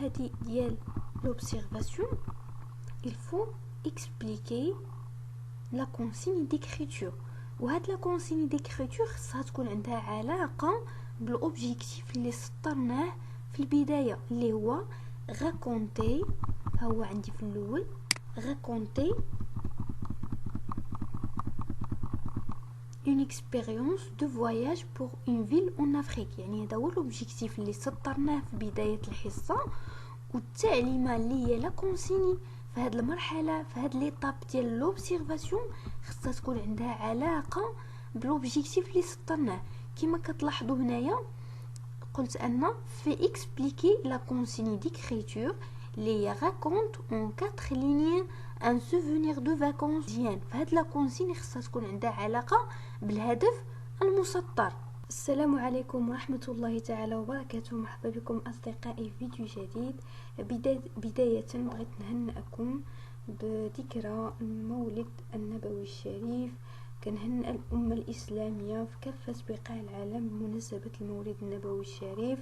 هذه ديال l'observation il faut expliquer la consigne d'écriture. وهاد لا consigne d'écriture خصها تكون عندها علاقة بالاوبجيكتيف اللي سطرناه في البداية، اللي هو raconter. ها هو عندي في الاول raconter une expérience de voyage pour une ville en Afrique. يعني هذا هو الاوبجيكتيف اللي سطرناه في بداية الحصة، والتعليمه اللي هي لا كونسيني في هذه المرحله، في هذه ليطاب ديال لوبسيرفاسيون، خصها تكون عندها علاقه بالاوبجيكتيف اللي سطرناه. كما كتلاحظوا هنايا قلت ان في اكسبليكي لا كونسيني ديكريتور اللي هي راكونت اون 4 لينيين ان سوفونير دو فاكونس ديان. فهاد لا كونسيني خصها تكون عندها علاقه بالهدف المسطر. السلام عليكم ورحمة الله تعالى وبركاته. مرحبا بكم أصدقائي في فيديو جديد. بداية بغيت نهنئكم بذكرى المولد النبوي الشريف. كنهنئ الأمة الإسلامية في كافة بقاع العالم بمناسبة المولد النبوي الشريف.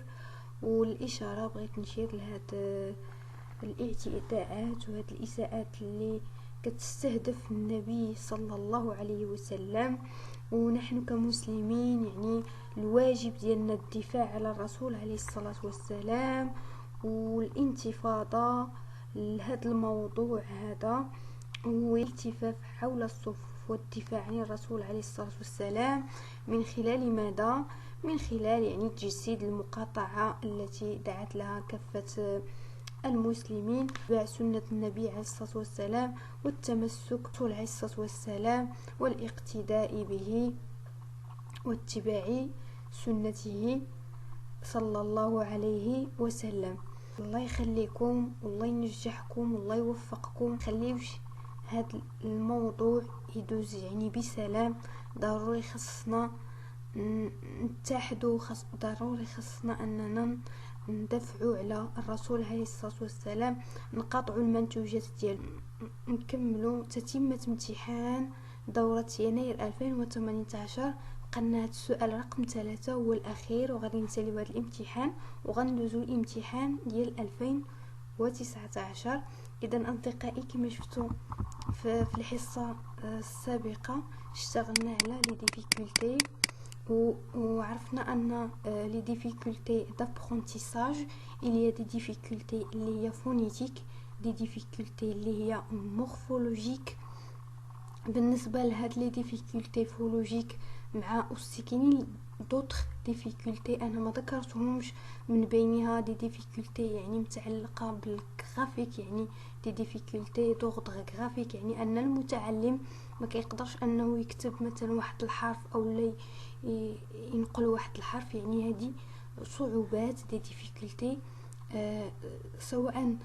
والإشارة بغيت نشير لهاد الاعتداءات وهاد الإساءات اللي كتستهدف النبي صلى الله عليه وسلم، ونحن كمسلمين يعني الواجب ديالنا الدفاع على الرسول عليه الصلاة والسلام والانتفاضة لهذا الموضوع هذا، والالتفاف حول الصفوف والدفاع عن الرسول عليه الصلاة والسلام. من خلال ماذا؟ من خلال يعني تجسيد المقاطعة التي دعت لها كافة المسلمين باتباع سنة النبي عليه الصلاة والسلام والتمسك برسول عليه الصلاة والسلام والاقتداء به واتباع سنته صلى الله عليه وسلم. الله يخليكم والله ينجحكم والله يوفقكم. خليوش هذا الموضوع يدوز يعني بسلام. ضروري خصنا نتحدوا، ضروري خصنا اننا ندافعوا على الرسول عليه الصلاة والسلام، نقاطعوا المنتوجات ديال، نكملوا تتمة امتحان دورة يناير 2018. قلنا هذا السؤال رقم 3 هو الاخير، وغادي نساليو هذا الامتحان وغندوزو الامتحان ديال 2019. اذا اصدقائي كما شفتوا في الحصة السابقة اشتغلنا على لي ديفيكولتي وعرفنا ان لي ديفيكولتي d'apprentissage il y a des difficultés اللي هي فونيتيك، دي ديفيكولتي اللي هي مورفولوجيك. بالنسبه لهاد لي ديفيكولتي فولوجيك مع السكينين دوطخ ديفيكولتي انا ما ذكرتهمش، من بينها دي ديفيكولتي يعني متعلقه بالغرافيك، يعني دي ديفيكولتي دوغدغ غرافيك، يعني ان المتعلم ما كيقدرش انه يكتب مثلا واحد الحرف او لا ينقل واحد الحرف. يعني هذه صعوبات دي ديفيكولتي، سواء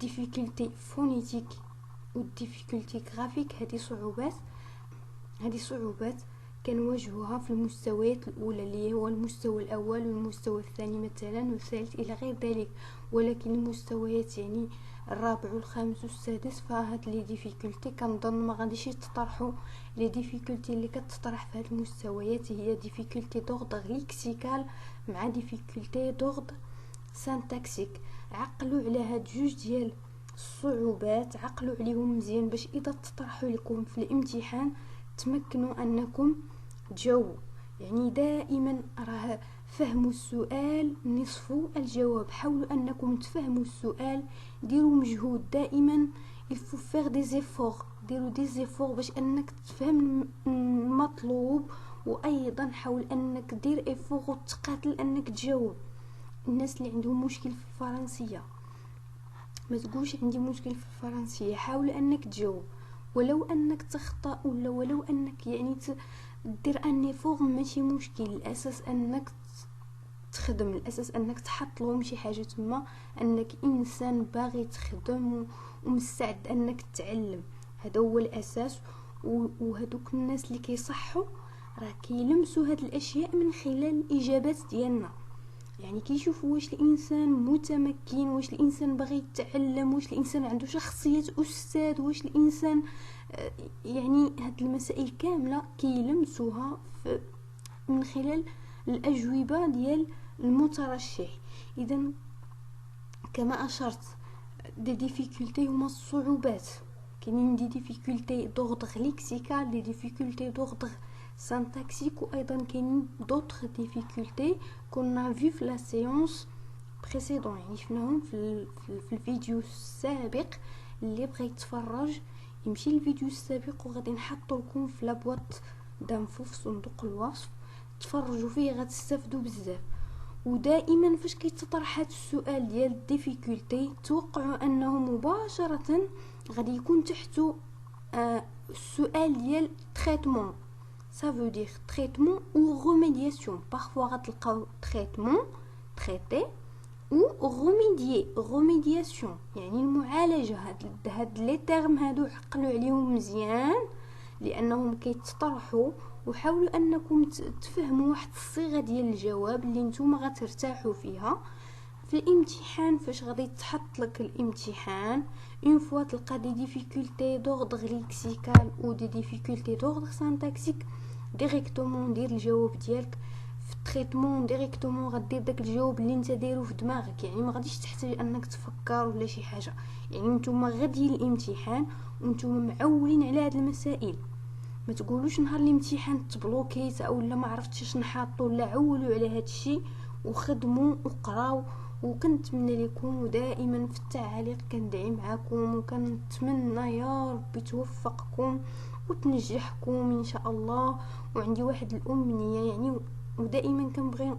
ديفيكولتي فونيتيك او ديفيكولتي غرافيك. هذه صعوبات كنواجهوها في المستويات الاولى اللي هو المستوى الاول والمستوى الثاني مثلا والثالث الى غير ذلك، ولكن المستويات يعني الرابع والخامس والسادس فهاد لي ديفيكولتي كنظن ما غاديش يتطرحوا. لي ديفيكولتي اللي كتطرح في هاد المستويات هي ديفيكولتي دوغد ليكسيكال مع ديفيكولتي دوغد سانتاكسيك. عقلوا على هاد جوج ديال الصعوبات، عقلوا عليهم مزيان باش اذا تطرحوا لكم في الامتحان تمكنوا انكم تجاوبوا. يعني دائما راه فهم السؤال نصف الجواب. حاولوا انكم تفهموا السؤال، ديروا مجهود دائما. il faut faire des efforts، ديروا des efforts باش انك تفهم المطلوب، وايضا حاول انك دير effort وتقاتل انك تجاوب. الناس اللي عندهم مشكل في الفرنسية ما تقولش عندي مشكل في الفرنسية، حاول انك تجاوب ولو انك تخطأ ولا ولو انك يعني دير اني فوق ماشي مشكل. الاساس انك تخدم، الاساس انك تحط لهم شي حاجه تما، انك انسان باغي تخدم ومستعد انك تتعلم. هذا هو الاساس. وهذوك الناس اللي كيصحوا راه كيلمسوا هاد الاشياء من خلال الاجابات ديالنا. يعني كيشوفوا واش الانسان متمكن، واش الانسان باغي يتعلم، واش الانسان عنده شخصيه استاذ، واش الانسان يعني هاد المسائل كامله كيلمسوها من خلال الاجوبه ديال المترشح. اذا كما اشرت دي ديفيكولتي هما الصعوبات. كاينين دي ديفيكولتي دوغدغ ليكسيكال، دي ديفيكولتي دوغدغ سانتاكسيك، وايضا كاينين دوطخ ديفيكولتي كنا في لا سيونس بريسيدون، يعني شفناهم في الفيديو السابق. اللي بغى يتفرج يمشي للفيديو السابق، وغادي نحط لكم في لابواط دانفو في صندوق الوصف، تفرجوا فيه غتستافدوا بزاف. ودائما فاش كيتطرح هذا السؤال ديال الديفيكولتي توقعوا انه مباشره غادي يكون تحته السؤال ديال تريتمون. ça veut dire traitement ou remédiation. parfois غتلقاو traitement traiter ou remédiation يعني المعالجه. هاد لي تيرم هادو عقلوا عليهم مزيان لانهم كيتطرحوا، وحاولوا انكم تفهموا واحد الصيغه ديال الجواب اللي نتوما غترتاحوا فيها في الامتحان. فاش غادي تحط لك الامتحان اون فوا تلقى دي ديفيكولتي دوغدغ ليكسيكال او دي ديفيكولتي دوغدغ سانتاكسيك، ديريكتومون دير الجواب ديالك في التريتمون، ديريكتومون غدير داك الجواب اللي انت دايرو في دماغك، يعني ما غاديش تحتاج انك تفكر ولا شي حاجه. يعني نتوما غاديين الامتحان وانتوما معولين على هاد المسائل، ما تقولوش نهار الامتحان تبلوكيت اولا ما عرفتش اش نحطوا، لا عولوا على هاد الشيء وخدموا وقراو. وكنتمنى لكم ودائما في التعاليق كندعي معكم، وكنتمنى يا ربي توفقكم وتنجحكم ان شاء الله. وعندي واحد الامنيه يعني ودائما كنبغي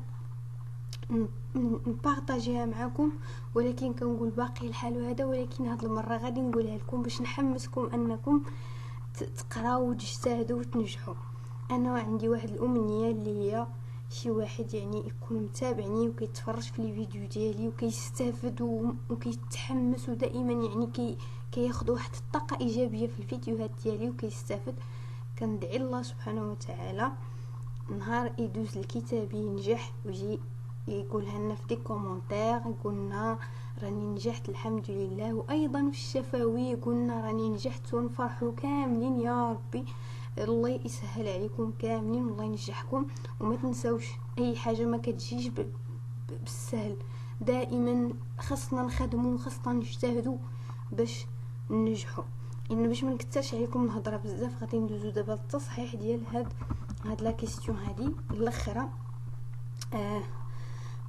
نبارطاجيها معكم، ولكن كنقول باقي الحال هذا، ولكن هاد المره غادي نقولها لكم باش نحمسكم انكم تقراو وتجتهدوا وتنجحوا. انا عندي واحد الامنيه اللي هي شي واحد يعني يكون متابعني وكيتفرج في لي فيديو ديالي وكيستافد وكيتحمس، ودائما يعني كياخذ واحد الطاقه ايجابيه في الفيديوهات ديالي وكيستافد. كندعي الله سبحانه وتعالى نهار يدوز الكتاب ينجح ويجي يقولها لنا في دي كومونتير، يقولنا راني نجحت الحمد لله. وايضا في الشفوي يقولنا راني نجحت، ونفرحوا كاملين يا ربي. الله يسهل عليكم كاملين والله ينجحكم. وما تنساوش اي حاجه ما كتجيش بالسهل، دائما خاصنا نخدموا وخاصنا نجتهدوا باش ننجحوا. ان باش ما نكثرش عليكم الهضره بزاف غادي ندوزو دابا للتصحيح ديال هاد لا كيسيون هادي الاخرى.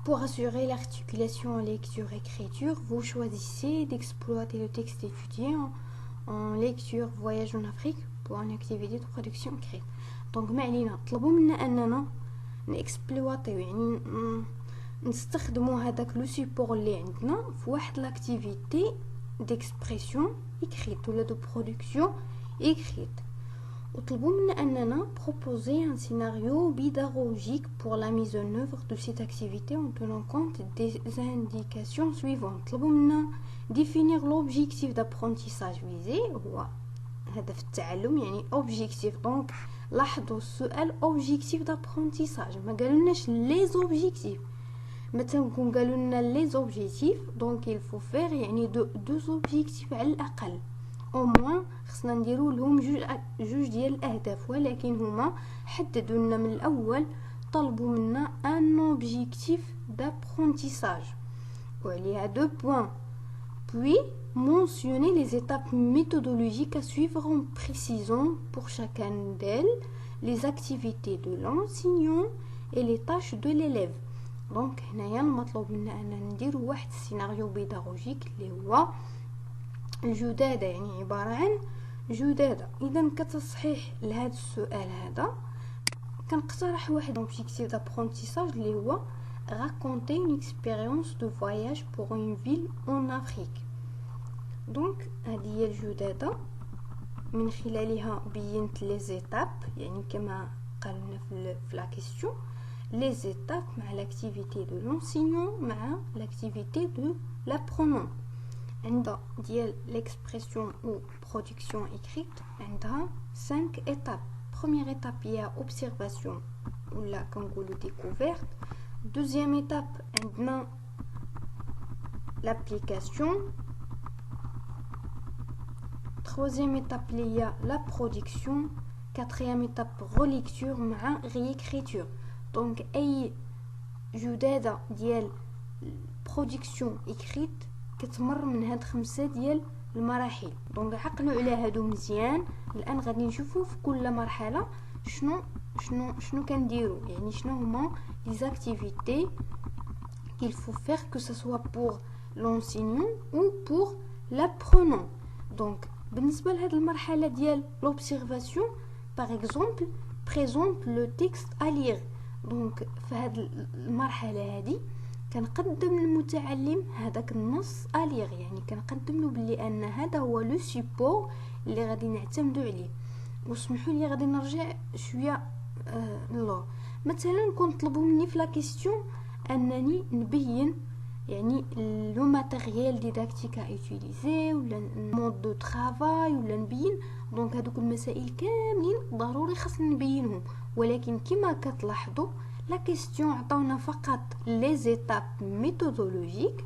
Pour assurer l'articulation lecture-écriture, vous choisissez d'exploiter le texte étudié en lecture voyage en Afrique pour une activité de production écrite. Donc ما علينا طلبوا منا اننا نكسبلواتيو، يعني نستخدموا هذاك لو سيبور اللي عندنا في واحد لاكتيفيتي ديكسبرسيون écrite ولا دو برودكسيون écrite. وطلبوا منا اننا proposer un scénario pédagogique pour la mise en œuvre de cette activité en tenant compte des indications suivantes. طلبوا منا définir l'objectif d'apprentissage visé، هو هدف التعلم يعني objectif. donc لاحظوا السؤال objectif d'apprentissage، ما قالولناش les objectifs. مثلا كون قالوا لنا les objectifs donc il faut faire يعني deux objectifs على الاقل، او موان خصنا نديرو لهم جوج ديال الاهداف. ولكن هما حددوا لنا من الاول، طلبوا منا ان اوبجيكتيف d'apprentissage وعليها دو بوين. puis mentionner les étapes méthodologiques à suivre en précisant pour chacune d'elles les activités de l'enseignant et les tâches de l'élève. donc هنايا المطلوب منا اننا نديرو واحد السيناريو بيداغوجيك اللي هو الجدادة، يعني عبارة عن جدادة. اذا كتصحيح لهذا السؤال هذا كنقترح واحد objectif d'apprentissage اللي هو raconter une expérience de voyage pour une ville en Afrique. donc هذه هي الجدادة، من خلالها بينت لي زيتاب، يعني كما قالنا في لا كيسيون لي زيتاب مع لاكتيفيتي دو لونسينيون مع لاكتيفيتي دو لابرونون. عندها ديال l'expression ou production écrite عندها 5 étapes. première étape هي observation ولا كنقولوا découverte. deuxième étape عندنا l'application. troisième étape اللي هي la production. quatrième étape relecture مع réécriture. donc اي جدادة ديال production écrite كتمر من هاد 5 ديال المراحل. دونك عقلوا على هادو مزيان. الان غادي نشوفوا في كل مرحله شنو كنديروا، يعني شنو هما لي زاكتيفيتي qu'il faut faire, que ce soit pour l'enseignant ou pour l'apprenant. Donc بالنسبه لهاد المرحله ديال l'observation, par exemple présente le texte à lire. دونك في هاد المرحله هادي كنقدم للمتعلم هذاك النص اليغ، يعني كنقدم له بلي ان هذا هو لو سيبور اللي غادي نعتمدوا عليه. وسمحوا لي غادي نرجع شويه لور. مثلا كنطلبوا مني في لا كيسيون انني نبين يعني لو ماتيريال ديداكتيك اوتيليزي ولا مود دو طرافاي ولا نبين. دونك هذوك المسائل كاملين ضروري خاصنا نبينهم، ولكن كما كتلاحظوا لا كيسيون عطاونا فقط لي زيتاب ميثودولوجيك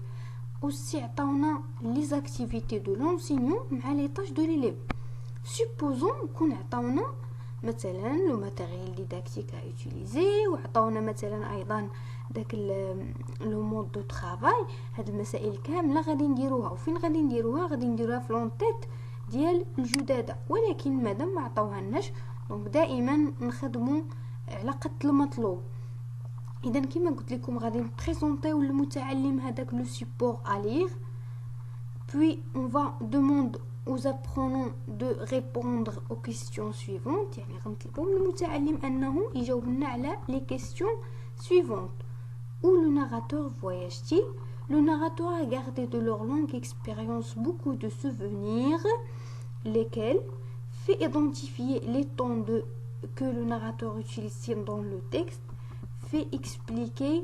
وسي عطاونا لي زاكتيفيتي دو لونسينيون مع لي طاج دو ليليف. سوبوزون كون عطاونا مثلا لو ماتيريال ديداكتيك اوتيليزي وعطاونا مثلا ايضا داك لو مود دو طرافاي. هاد المسائل كامله غادي نديروها، وفين غادي نديروها؟ غادي نديروها في لونطيت ديال الجداده، ولكن مادام ما عطاوهالناش دونك دائما نخدموا على قد المطلوب. اذا كما قلت لكم غادي نبريزونطيو للمتعلم هذاك لو سيبور ا لير، puis on va demander aux apprenants de répondre aux questions suivantes. يعني غنطلبوا من المتعلم انه يجاوب لنا على les questions suivantes. Où le narrateur voyage-t-il? Le narrateur a gardé de leur longue expérience beaucoup de souvenirs, lesquels fait identifier les temps que le narrateur utilise dans le texte, fait expliquer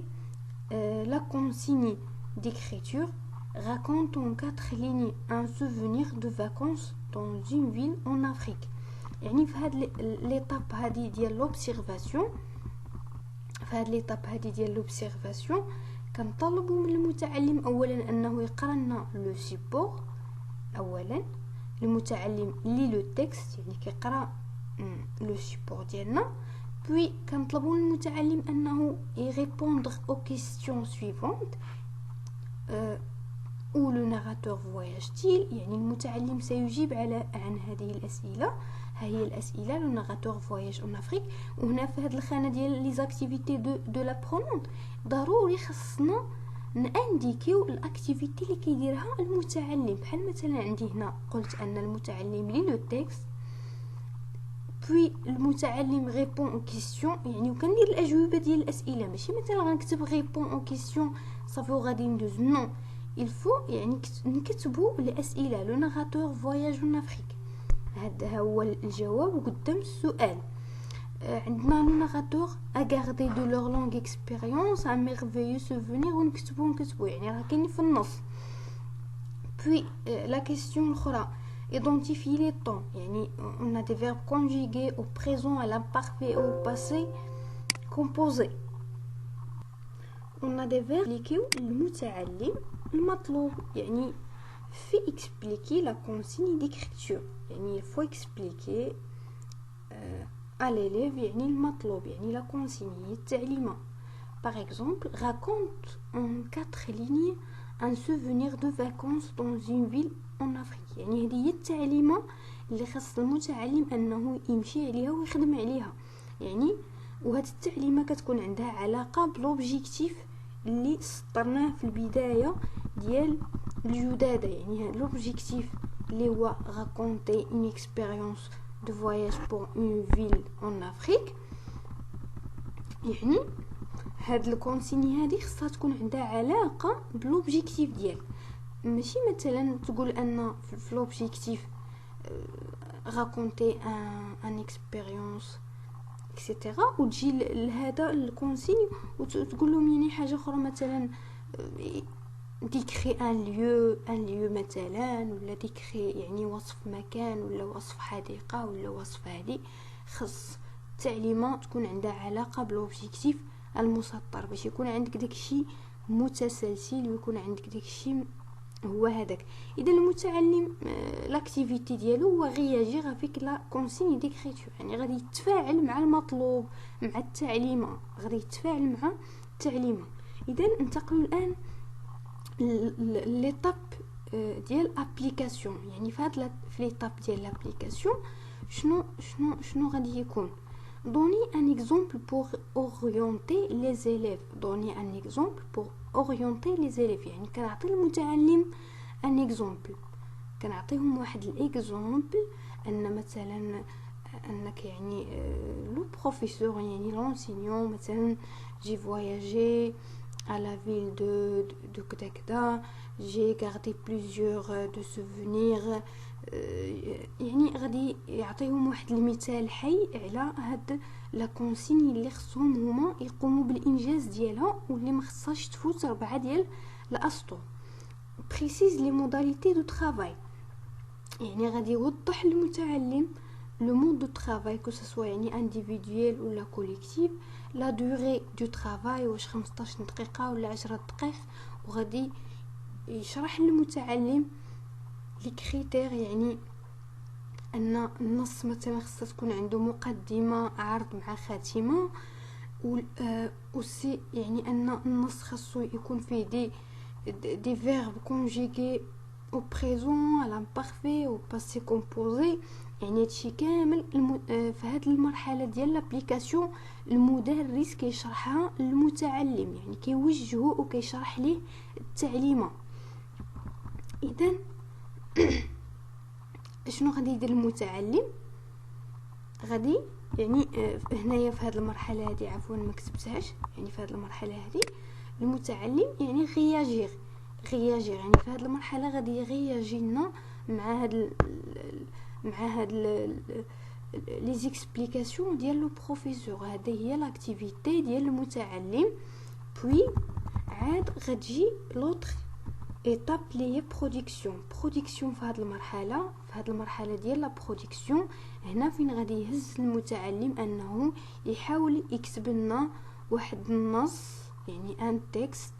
la consigne d'écriture, raconte en 4 lignes un souvenir de vacances dans une ville en Afrique. يعني في هاد l'étape هادي ديال l'observation، في هاد l'étape هادي ديال l'observation كنطلبوا من المتعلم اولا انه يقرا لنا لو سيبور اولا. المتعلم لي لو تكست يعني كيقرا لو سيبور ديالنا، puis كنطلبوا من المتعلم انه يريبوندر aux questions suivantes. où le narrateur voyage-t-il؟ يعني المتعلم سيجيب عن هذه الأسئلة. ها هي الأسئلة. le narrateur voyage en Afrique. وهنا في هذه الخانة ديال les activités de l'apprenant ضروري خصنا نانديكيو الاكتيفيتي اللي كيديرها المتعلم. بحال مثلا عندي هنا قلت ان المتعلم لي لو تكست، puis المتعلم répond aux questions، يعني وكندير الاجوبه ديال الاسئله. ماشي مثلا غنكتب répond aux questions صافي وغادي ندوز، نو il faut يعني نكتبوا الاسئله. لو ناراتور فواياج en Afrique، هذا هو الجواب قدام السؤال. عندنا لو ناراتور a gardé de leur longue expérience un merveilleux souvenir، ونكتبوا يعني راه كاين في النص. puis la question الاخرى identifier les temps، يعني on a des verbes conjugués au présent à l'imparfait au passé composé. on a des verbes لكيو المتعلم المطلوب، يعني في expliquer la consigne d'écriture، يعني il faut expliquer à l'élève يعني المطلوب، يعني la consigne هي التعليمة. par exemple raconte en 4 lignes un souvenir de vacances dans une ville en Afrique. يعني هذه هي التعليمة اللي خاص المتعلم انه يمشي عليها ويخدم عليها. يعني وهذه التعليمة كتكون عندها علاقة بلوبجيكتيف اللي سطرناه في البداية ديال الجدادة. يعني لوبجيكتيف اللي هو raconter une expérience de voyage pour une ville en Afrique. يعني هاد الكونسيني هذه خصها تكون عندها علاقة بلوبجيكتيف ديالك. ماشي مثلا تقول ان في لوبجيكتيف raconter un expérience etc وتجي لهذا الكونسيني وتقول لهم يعني حاجه اخرى مثلا ديكري ان ليو مثلا، ولا ديكري يعني وصف مكان ولا وصف حديقه ولا وصف هذه. خص التعليمه تكون عندها علاقه بالوبجيكتيف المسطر باش يكون عندك داكشي متسلسل ويكون عندك داكشي هو هذاك. اذا المتعلم لاكتيفيتي ديالو هو غياجير افيك لا كونسيني ديكريتور، يعني غادي يتفاعل مع المطلوب مع التعليمه، غادي يتفاعل مع التعليمه. اذا انتقلوا الان ليطاب ديال ابليكاسيون. يعني في ليطاب ديال لابليكاسيون شنو غادي يكون؟ دوني ان اكزومبل بور اورينتي لي زيليف. دوني ان اكزومبل بور اورينتي لي زيليف، يعني كنعطي المتعلم ان اكزومبل، كنعطيهم واحد الاكزومبل ان مثلا انك يعني لو بروفيسور يعني لونسينيون مثلا جي فواياجي à la ville de كذا j'ai gardé plusieurs de souvenirs. يعني غادي يعطيهم واحد المثال حي على هاد لا كونسيني اللي خصهم هما يقوموا بالانجاز ديالها واللي ما خصهاش تفوت 4 ديال الاسطر. بريسيز لي موداليتي دو ترافاي، يعني غادي يوضح المتعلم لو مود دو ترافاي كو سوا يعني individuel ولا كوليكتيف، لا دوغي دو ترافاي واش 15 دقيقه ولا 10 دقائق، وغادي يشرح للمتعلم لي كريتير، يعني ان النص مثلا خصها تكون عنده مقدمه عرض مع خاتمه، وسي يعني ان النص خاصو يكون فيه دي فيرب كونجيغي au présent à l'imparfait au passé composé. يعني هادشي كامل في هاد المرحله ديال لابليكاسيون المدرس كيشرحها للمتعلم، يعني كيوجهه وكيشرح ليه التعليمه. اذا شنو غادي يدير المتعلم؟ غادي يعني هنايا في هاد المرحله هذه عفوا ما كتبتهاش، يعني في هاد المرحله هذه المتعلم يعني غياجير يعني في هاد المرحله غادي يغياجي لنا مع هاد لي زيكسبليكاسيون ديال لو بروفيسور. هذه هي لاكتيفيتي ديال المتعلم. بوي عاد غتجي لوطر ايتاب لي هي برودكسيون في هاد المرحله ديال لا برودكسيون. هنا فين غادي يهز المتعلم انه يحاول يكتب لنا واحد النص، يعني ان تكست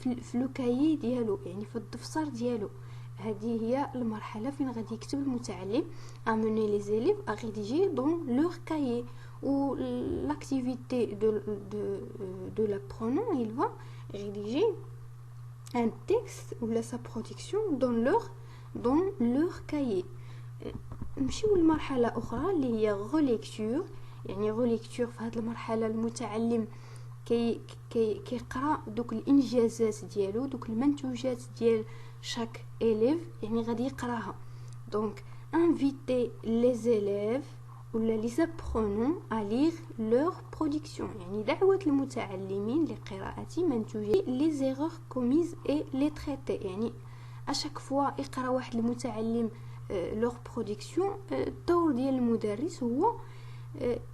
في لو كايي ديالو، يعني في الدفتر ديالو. هذه هي المرحله فين غادي يكتب المتعلم amener les élèves à rédiger dans leur cahier, ou l'activité de l'apprenant, il va rédiger un texte ou sa production dans leur cahier. نمشيو لمرحله اخرى اللي هي relecture. يعني relecture في هذه المرحله المتعلم كيقرا دوك الانجازات ديالو، دوك المنتوجات ديال شاك élève، يعني غادي يقراها. دونك inviter les élèves ولا les apprenants à lire leur production، يعني دعوة المتعلمين لقراءة منتوجات les erreurs commises et les traiter. يعني اشاك فوا يقرا واحد المتعلم leur production، الدور ديال المدرس هو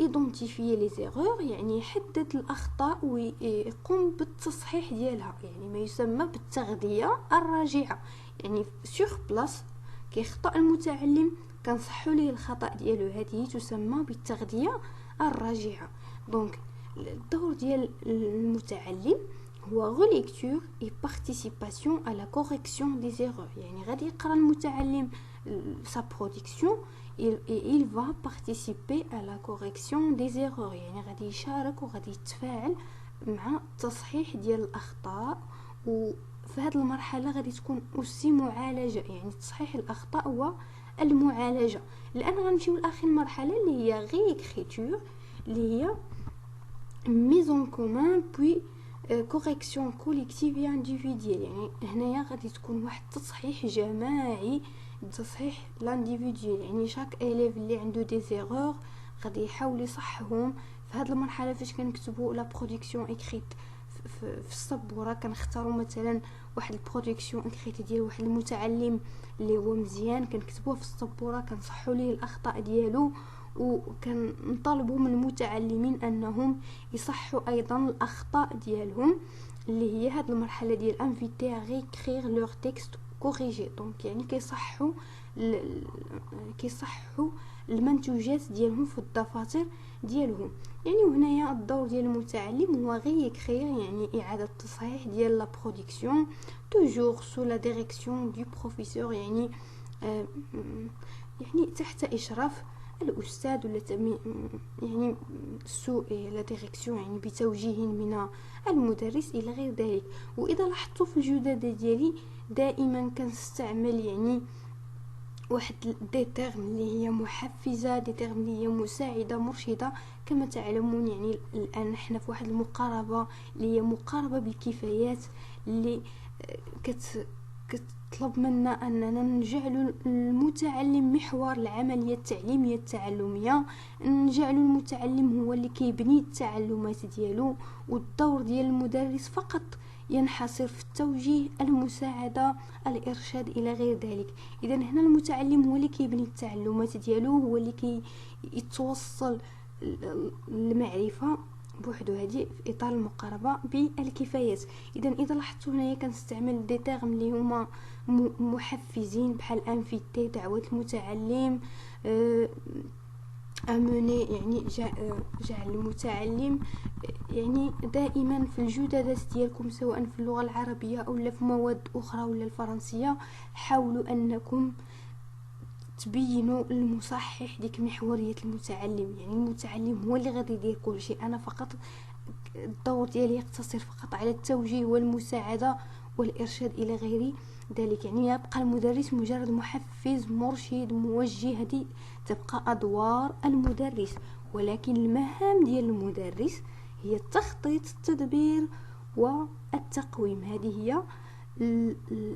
identifier les erreurs، يعني يحدد الأخطاء ويقوم بالتصحيح ديالها، يعني ما يسمى بالتغذية الراجعة. يعني sur place كيخطأ المتعلم كنصحوا ليه الخطأ ديالو، هذه تسمى بالتغذية الراجعة. دونك الدور ديال المتعلم هو relecture et participation à la correction des erreurs. يعني غادي يقرأ المتعلم sa production et il va participer à la correction des erreurs، يعني غادي يشارك وغادي يتفاعل مع التصحيح ديال الأخطاء. وفي هذه المرحلة غادي تكون أسي معالجة، يعني تصحيح الأخطاء هو المعالجة. الآن غنمشيو لآخر مرحلة اللي هي ريكريتور، اللي هي mise en commun puis correction collective et individuelle. يعني هنايا غادي تكون واحد التصحيح جماعي، تصحيح لانديفيديوال، يعني شاك élève اللي عنده دي زيرور غادي يحاول يصحهم. في هذه المرحله فاش كنكتبوا لا برودكسيون اكريت في السبوره، كنختاروا مثلا واحد البرودكسيون اكريت ديال واحد المتعلم اللي هو مزيان، كنكتبوه في السبوره، كنصحوا ليه الاخطاء ديالو، وكنطالبوا من المتعلمين انهم يصحوا ايضا الاخطاء ديالهم، اللي هي هذه المرحله ديال انفيتي ا ريكرير لور تكست كوريجي. دونك يعني كيصححوا المنتوجات ديالهم في الدفاتر ديالهم. يعني وهنايا الدور ديال المتعلم هو ريكرير، يعني اعاده التصحيح ديال لا برودكسيون توجور سو لا ديريكسيون دو بروفيسور، يعني تحت اشراف الأستاذ ولا يعني سوء لا ديريكسيون، يعني بتوجيه من المدرس إلى غير ذلك. وإذا لاحظتوا في الجدد ديالي دائما كنستعمل يعني واحد دي تيرم اللي هي محفزه، دي تيرم اللي هي مساعده مرشده. كما تعلمون يعني الان نحن في واحد المقاربه اللي هي مقاربه بالكفايات، اللي كتطلب منا اننا نجعل المتعلم محور العمليه التعليميه التعلميه، نجعل المتعلم هو اللي كيبني التعلمات ديالو، والدور ديال المدرس فقط ينحصر في التوجيه، المساعده، الارشاد الى غير ذلك. اذا هنا المتعلم هو اللي كيبني التعلمات ديالو، هو اللي كيتوصل المعرفه بوحدو، هذه في اطار المقاربه بالكفايات. اذا لاحظتوا هنايا كنستعمل دي تيرم اللي هما محفزين بحال انفيتي، دعوه المتعلم، امني يعني جعل المتعلم. يعني دائما في الجدادات ديالكم سواء في اللغه العربيه او لا في مواد اخرى ولا الفرنسيه، حاولوا انكم تبينوا المصحح ديك محوريه المتعلم. يعني المتعلم هو اللي غادي يدير كل شيء، انا فقط الدور ديالي يقتصر فقط على التوجيه والمساعده والارشاد الى غير ذلك. يعني يبقى المدرس مجرد محفز، مرشد، موجه، هذه تبقى ادوار المدرس. ولكن المهام ديال المدرس هي التخطيط، التدبير والتقويم. هذه هي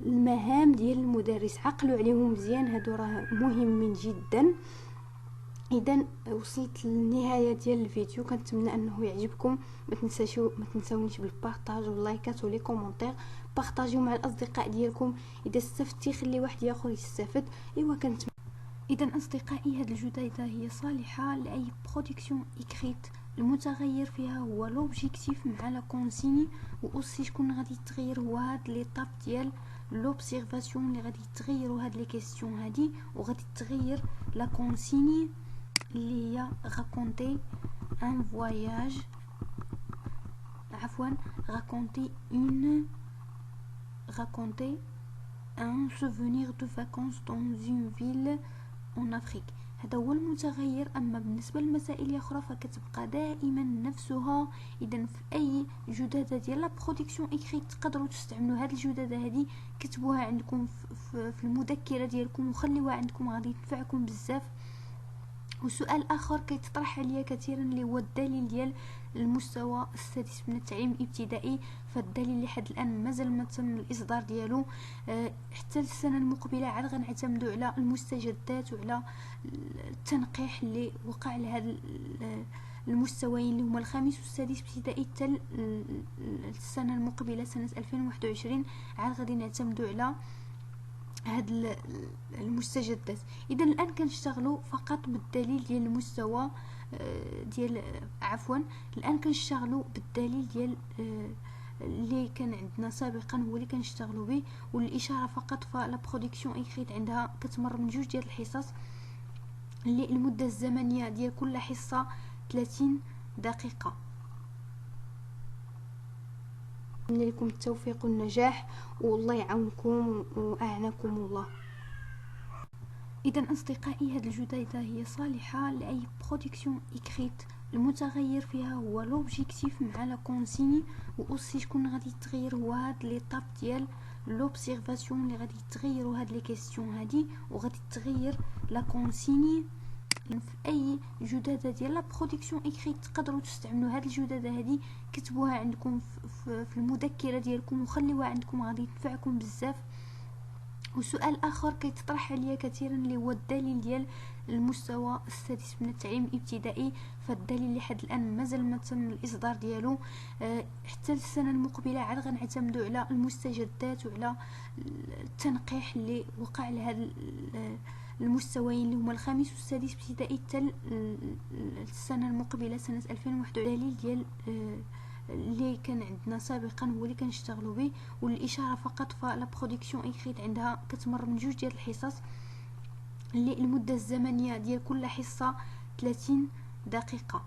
المهام ديال المدرس، عقلوا عليهم مزيان، هادو راه مهمين جدا. اذا وصلت للنهايه ديال الفيديو، كنتمنى انه يعجبكم. ما تنساونيش بالبارطاج واللايكات ولي كومونتير، بارطاجيو مع الاصدقاء ديالكم. اذا استفدتي خلي واحد اخر يستفد. اذا اصدقائي، هاد الجديده هي صالحه لاي برودكسيون اكريت. المتغير فيها هو لوبجيكتيف مع لا كونسيني، واوسي شكون غادي يتغير هو هاد ليطاب ديال لوبسيرفاسيون اللي غادي تغيروا هاد لي كيسيون هادي، وغادي تغير لا كونسيني اللي هي raconter un voyage، raconter un souvenir de vacances dans une ville en Afrique. هذا هو المتغير. اما بالنسبه للمسائل الاخرى فكتبقى دائما نفسها. اذا في اي جداده ديال لا برودكسيون اكريت تقدروا تستعملوا هذه الجداده هذه، كتبوها عندكم في المذكره ديالكم وخليوها عندكم، غادي تنفعكم بزاف. وسؤال اخر كيتطرح عليا كثيرا اللي هو الدليل ديال المستوى السادس من التعليم الابتدائي. فالدليل لحد الان مازال ما تم الاصدار ديالو. حتى السنه المقبله عاد غنعتمدوا على المستجدات وعلى التنقيح اللي وقع لهذا المستويين اللي هما الخامس والسادس ابتدائي. حتى السنه المقبله سنه 2021 عاد غادي نعتمدوا على هاد المستجدات. اذا الان كنشتغلوا فقط بالدليل ديال المستوى ديال الان كنشتغلوا بالدليل ديال اللي كان عندنا سابقا، هو اللي كنشتغلوا به. والاشاره فقط فلا برودكسيون اكريت عندها كتمر من 2 ديال الحصص، اللي المده الزمنيه ديال كل حصه 30 دقيقه. نتمنى لكم التوفيق والنجاح، والله يعاونكم واعناكم الله. اذا اصدقائي، هذه الجديده هي صالحه لاي برودكسيون اكريت. المتغير فيها هو لوبجيكتيف مع لا كونسيني، واوسي شكون غادي يتغير هو هاد ليطاب ديال لوبسيرفاسيون اللي غادي تغيروا هاد لي كيسيون هادي، وغادي تغير لا كونسيني. في اي جداده ديال لا برودكسيون اكريت تقدروا تستعملوا هاد الجداده هادي، كتبوها عندكم في المذكره ديالكم وخليوها عندكم، غادي تنفعكم بزاف. وسؤال اخر كيتطرح عليا كثيرا اللي هو الدليل ديال المستوى السادس من التعليم الابتدائي. فالدليل لحد الان مازال ما تم الاصدار ديالو. حتى السنه المقبله عاد غنعتمدوا على المستجدات وعلى التنقيح اللي وقع لهذا المستويين اللي هما الخامس والسادس ابتدائي. حتى السنه المقبله سنه 2021 الدليل ديال اللي كان عندنا سابقا هو اللي كنشتغلوا به. والاشاره فقط فلا برودكسيون اكريت عندها كتمر من 2 ديال الحصص، اللي المده الزمنيه ديال كل حصه 30 دقيقه.